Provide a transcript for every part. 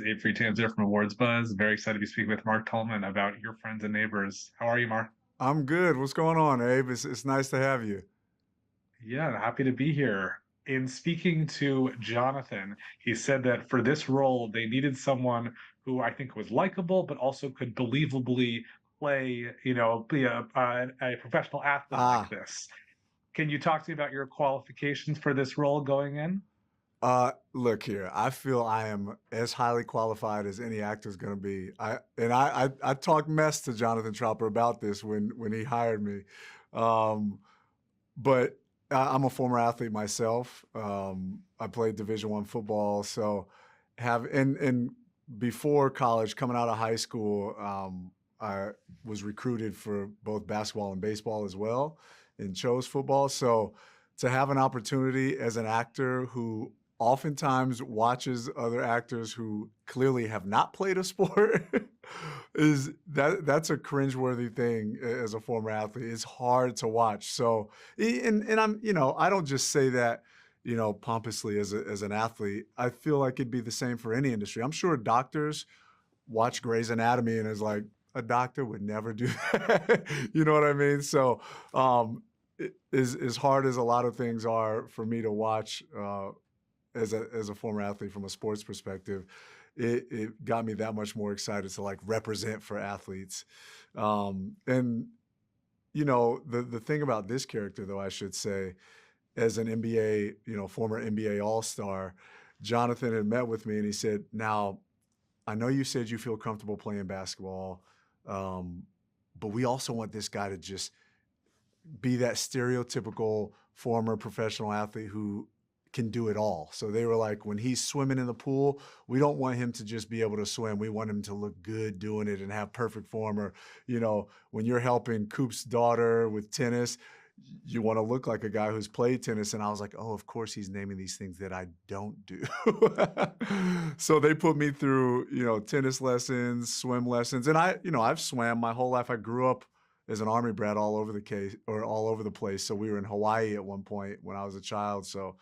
is Abe Friedtanzer from Awards Buzz. Very excited to be speaking with Mark Tallman about your friends and neighbors. How are you, Mark? I'm good. What's going on, Abe? It's nice to have you. Yeah, happy to be here. In speaking to Jonathan, he said that for this role, they needed someone who I think was likable, but also could believably play, be a professional athlete like Ah, this. Can you talk to me about your qualifications for this role going in? look here. I feel I am as highly qualified as any actor is going to be. I talked mess to Jonathan Tropper about this when he hired me, um, but I'm a former athlete myself. I played Division I football, so have and before college, coming out of high school, I was recruited for both basketball and baseball as well, and chose football. So to have an opportunity as an actor who oftentimes watches other actors who clearly have not played a sport that's a cringeworthy thing as a former athlete. It's hard to watch. So and I'm, I don't just say that, pompously as an athlete. I feel like it'd be the same for any industry. I'm sure doctors watch Grey's Anatomy and is like, a doctor would never do that. You know what I mean? So as hard as a lot of things are for me to watch as a former athlete from a sports perspective, it got me that much more excited to like represent for athletes. And the thing about this character, though, I should say, as an NBA, former NBA All-Star, Jonathan had met with me and he said, "Now, I know you said you feel comfortable playing basketball, but we also want this guy to just be that stereotypical former professional athlete who can do it all." So they were like, when he's swimming in the pool, we don't want him to just be able to swim. We want him to look good doing it and have perfect form. Or, when you're helping Coop's daughter with tennis, you want to look like a guy who's played tennis. And I was like, oh, of course he's naming these things that I don't do. So they put me through, tennis lessons, swim lessons. And I've swam my whole life. I grew up as an Army brat all over the case or all over the place. So we were in Hawaii at one point when I was a child. So,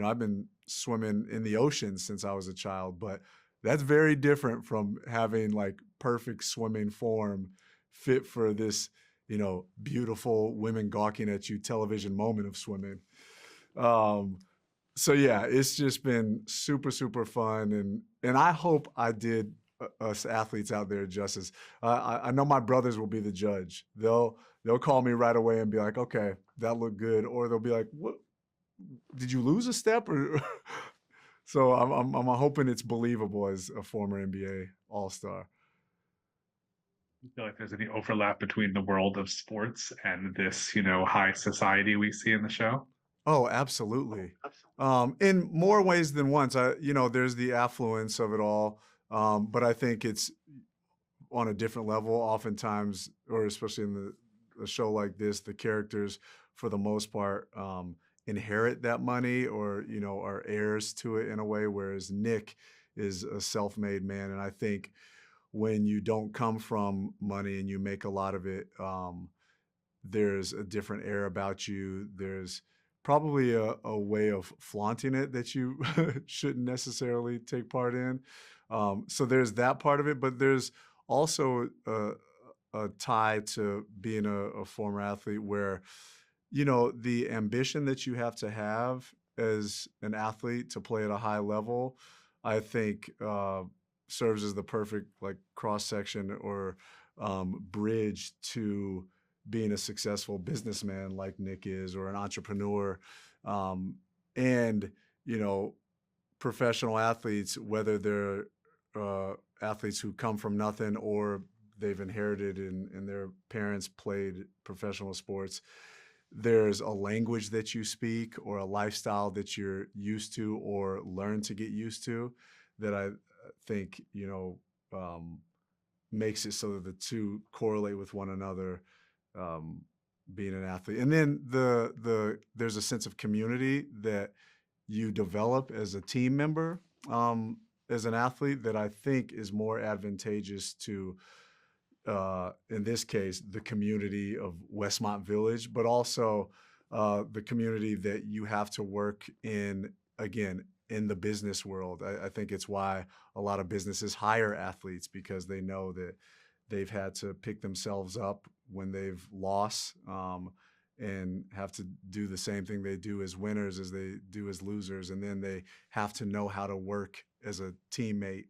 I've been swimming in the ocean since I was a child, but that's very different from having like perfect swimming form fit for this, beautiful women gawking at you television moment of swimming. Um, so yeah, it's just been super, super fun. And I hope I did us athletes out there justice. I know my brothers will be the judge. They'll call me right away and be like, okay, that looked good. Or they'll be like, what, did you lose a step? Or so I'm hoping it's believable as a former NBA All-Star. I feel like there's any overlap between the world of sports and this, high society we see in the show. Oh, absolutely. In more ways than once. There's the affluence of it all, but I think it's on a different level. Oftentimes, or especially in a show like this, the characters, for the most part, inherit that money or are heirs to it in a way. Whereas Nick is a self-made man, and I think when you don't come from money and you make a lot of it, there's a different air about you. There's probably a way of flaunting it that you shouldn't necessarily take part in. So there's that part of it, but there's also a tie to being a former athlete where, the ambition that you have as an athlete to play at a high level, I think serves as the perfect like cross section or bridge to being a successful businessman like Nick is, or an entrepreneur. And, you know, professional athletes, whether they're athletes who come from nothing or they've inherited and their parents played professional sports, there's a language that you speak or a lifestyle that you're used to or learn to get used to that I think, makes it so that the two correlate with one another, um, being an athlete. And then there's a sense of community that you develop as a team member, as an athlete that I think is more advantageous to, in this case, the community of Westmont Village, but also the community that you have to work in, again, in the business world. I think it's why a lot of businesses hire athletes because they know that they've had to pick themselves up when they've lost, and have to do the same thing they do as winners as they do as losers. And then they have to know how to work as a teammate,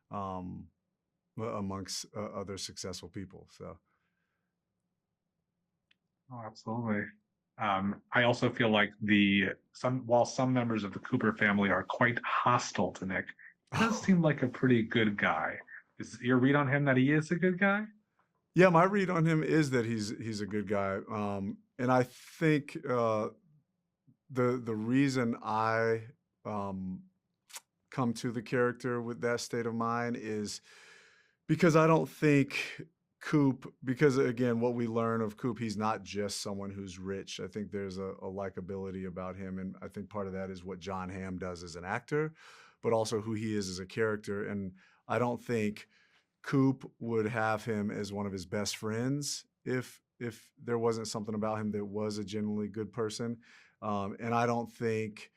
um, amongst other successful people. So, Oh, absolutely. I also feel like while some members of the Cooper family are quite hostile to Nick, he does seem like a pretty good guy. Is your read on him that he is a good guy? yeah, my read on him is that he's a good guy, and I think the reason I um, come to the character with that state of mind is because I don't think Coop, because again, what we learn of Coop, he's not just someone who's rich. I think there's a likability about him. And I think part of that is what John Hamm does as an actor, but also who he is as a character. And I don't think Coop would have him as one of his best friends if there wasn't something about him that was a genuinely good person. And I don't think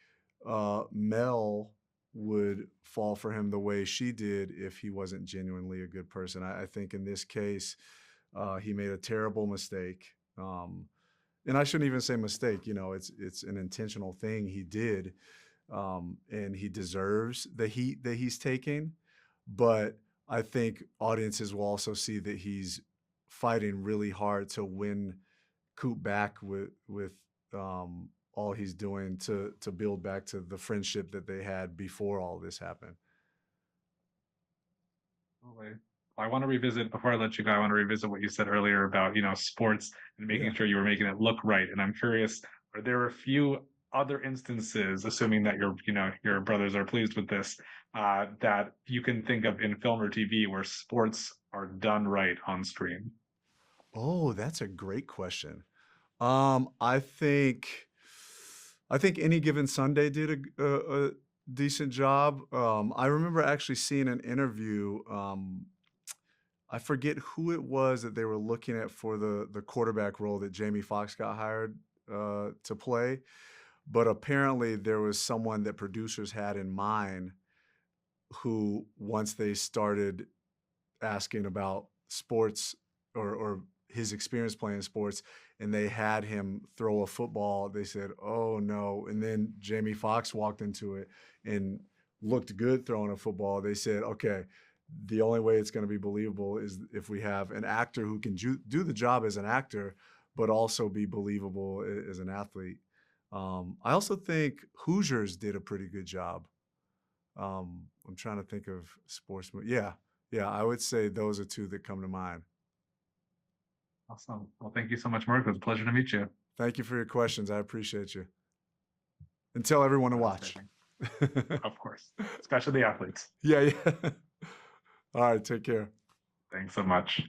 Mel would fall for him the way she did if he wasn't genuinely a good person. I think in this case, he made a terrible mistake. And I shouldn't even say mistake. You know, it's an intentional thing he did, and he deserves the heat that he's taking. But I think audiences will also see that he's fighting really hard to win Coop back with all he's doing to build back to the friendship that they had before all this happened. Absolutely. I want to revisit before I let you go. I want to revisit what you said earlier about sports and making Yeah. sure you were making it look right. And I'm curious, are there a few other instances, assuming that your brothers are pleased with this, that you can think of in film or TV where sports are done right on screen? Oh, that's a great question. I think Any Given Sunday did a decent job. I remember actually seeing an interview. I forget who it was that they were looking at for the quarterback role that Jamie Foxx got hired to play, but apparently there was someone that producers had in mind who, once they started asking about sports or his experience playing sports, and they had him throw a football, they said, "Oh no!" And then Jamie Foxx walked into it and looked good throwing a football. They said, "Okay, the only way it's going to be believable is if we have an actor who can do the job as an actor, but also be believable as an athlete." I also think Hoosiers did a pretty good job. I'm trying to think of sports. Yeah, yeah, I would say those are two that come to mind. Awesome. Well, thank you so much, Mark. It was a pleasure to meet you. Thank you for your questions. I appreciate you. And tell everyone to watch. Fascinating. Of course, especially the athletes. Yeah, yeah. All right, take care. Thanks so much.